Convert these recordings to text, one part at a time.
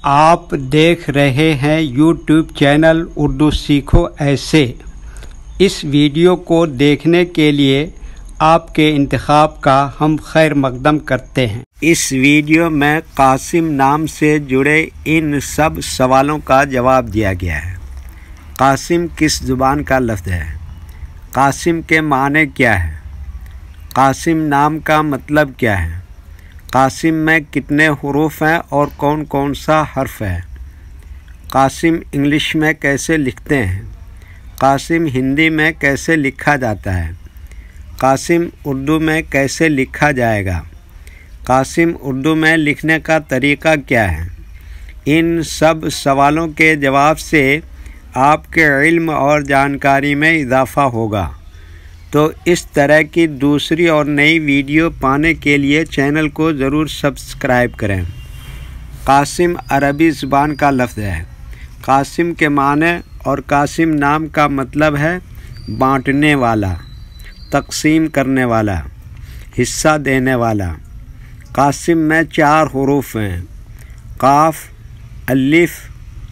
آپ دیکھ رہے ہیں یوٹیوب چینل اردو سیکھو ایسے۔ اس ویڈیو کو دیکھنے کے لیے آپ کے انتخاب کا ہم خیر مقدم کرتے ہیں۔ اس ویڈیو میں قاسم نام سے جڑے ان سب سوالوں کا جواب دیا گیا ہے۔ قاسم کس زبان کا لفظ ہے؟ قاسم کے معنی کیا ہے؟ قاسم نام کا مطلب کیا ہے؟ قاسم میں کتنے حروف ہیں اور کون کون سا حرف ہے؟ قاسم انگلش میں کیسے لکھتے ہیں؟ قاسم ہندی میں کیسے لکھا جاتا ہے؟ قاسم اردو میں کیسے لکھا جائے گا؟ قاسم اردو میں لکھنے کا طریقہ کیا ہے؟ ان سب سوالوں کے جواب سے آپ کے علم اور جانکاری میں اضافہ ہوگا۔ تو اس طرح کی دوسری اور نئی ویڈیو پانے کے لیے چینل کو ضرور سبسکرائب کریں۔ قاسم عربی زبان کا لفظ ہے۔ قاسم کے معنی اور قاسم نام کا مطلب ہے بانٹنے والا، تقسیم کرنے والا، حصہ دینے والا۔ قاسم میں 4 حروف ہیں: قاف، الف،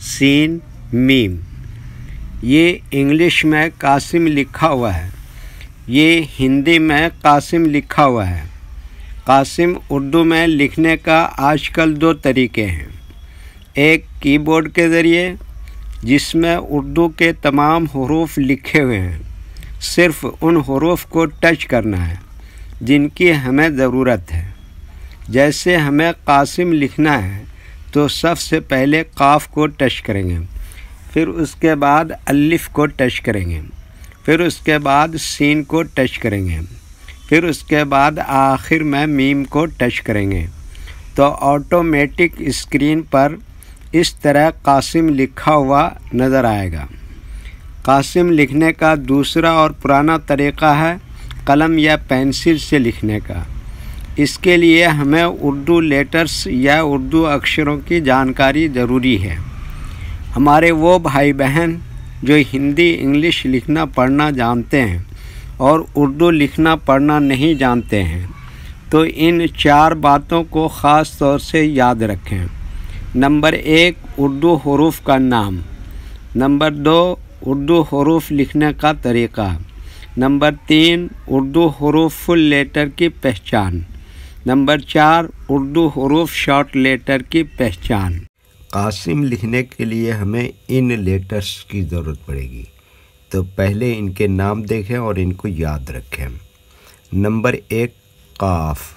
سین، میم۔ یہ انگلش میں قاسم لکھا ہوا ہے، یہ ہندی میں قاسم لکھا ہوا ہے۔ قاسم اردو میں لکھنے کا آج کل 2 طریقے ہیں، ایک کی بورڈ کے ذریعے جس میں اردو کے تمام حروف لکھے ہوئے ہیں، صرف ان حروف کو ٹچ کرنا ہے جن کی ہمیں ضرورت ہے۔ جیسے ہمیں قاسم لکھنا ہے تو سب سے پہلے قاف کو ٹچ کریں گے، پھر اس کے بعد الف کو ٹچ کریں گے، پھر اس کے بعد سین کو ٹچ کریں گے، پھر اس کے بعد آخر میں میم کو ٹچ کریں گے تو آٹومیٹک اسکرین پر اس طرح قاسم لکھا ہوا نظر آئے گا۔ قاسم لکھنے کا دوسرا اور پرانا طریقہ ہے قلم یا پینسل سے لکھنے کا۔ اس کے لیے ہمیں اردو لیٹرز یا اردو اکشروں کی جانکاری ضروری ہے۔ ہمارے وہ بھائی بہن جو ہندی انگلش لکھنا پڑھنا جانتے ہیں اور اردو لکھنا پڑھنا نہیں جانتے ہیں تو ان 4 باتوں کو خاص طور سے یاد رکھیں۔ نمبر 1 اردو حروف کا نام۔ نمبر 2 اردو حروف لکھنے کا طریقہ۔ نمبر 3 اردو حروف فل لیٹر کی پہچان۔ نمبر 4 اردو حروف شارٹ لیٹر کی پہچان۔ قاسم لکھنے کے لیے ہمیں ان لیٹرز کی ضرورت پڑے گی، تو پہلے ان کے نام دیکھیں اور ان کو یاد رکھیں۔ نمبر 1 قاف۔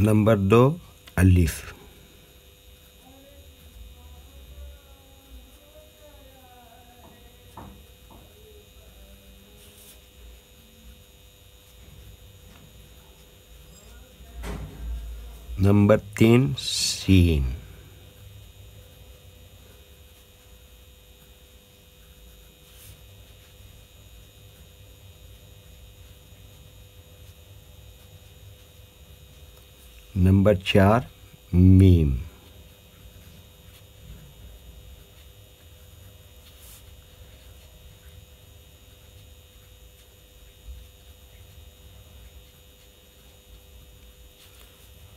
نمبر 2 الف۔ نمبر 3 سین۔ نمبر 4 میم۔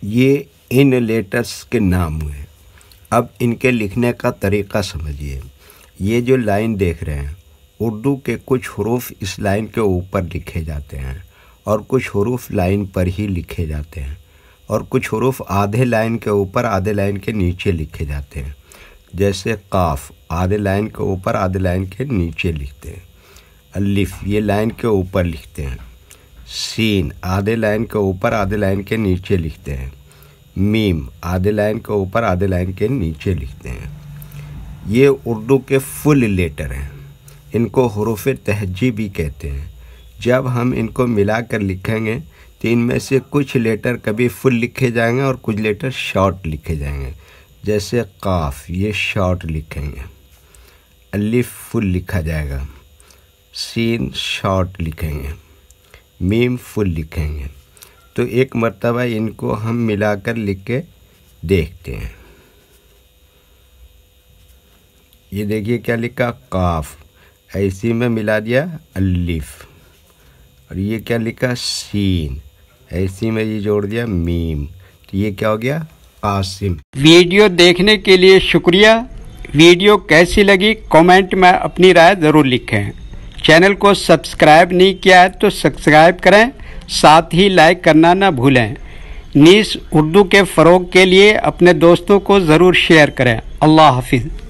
یہ ان لیٹرز کے نام ہوئے۔ اب ان کے لکھنے کا طریقہ سمجھیے۔ یہ جو لائن دیکھ رہے ہیں، اردو کے کچھ حروف اس لائن کے اوپر لکھے جاتے ہیں اور کچھ حروف لائن پر ہی لکھے جاتے ہیں اور کچھ حروف آدھے لائن کے اوپر آدھے لائن کے نیچے لکھے جاتے ہیں۔ جیسے قاف آدھے لائن کے اوپر آدھے لائن کے نیچے لکھتے ہیں۔ الف یہ لائن کے اوپر لکھتے ہیں۔ سین آدھے لائن کے اوپر آدھے لائن کے نیچے لکھتے ہیں۔ میم آدھے لائن کے اوپر آدھے لائن کے نیچے لکھتے ہیں۔ یہ اردو کے فل لیٹر ہیں، ان کو حروف تہجی بھی کہتے ہیں۔ جب ہم ان کو ملا کر لکھیں گے تو ان میں سے کچھ لیٹر کبھی فل لکھے جائیں گے اور کچھ لیٹر شارٹ لکھے جائیں گے۔ جیسے قاف یہ شارٹ لکھیں گے، الف فل لکھا جائے گا، سین شارٹ لکھیں گے، میم فل لکھیں گے۔ تو ایک مرتبہ ان کو ہم ملا کر لکھ کے دیکھتے ہیں۔ یہ دیکھیے کیا لکھا، قاف ایسی میں ملا دیا الف، اور یہ کیا لکھا سین، ایسی میں یہ جوڑ دیا میم، تو یہ کیا ہو گیا قاسم۔ ویڈیو دیکھنے کے لیے شکریہ۔ ویڈیو کیسی لگی کامنٹ میں اپنی رائے ضرور لکھیں۔ چینل کو سبسکرائب نہیں کیا ہے تو سبسکرائب کریں، ساتھ ہی لائک کرنا نہ بھولیں۔ نیز اردو کے فروغ کے لیے اپنے دوستوں کو ضرور شیئر کریں۔ اللہ حافظ۔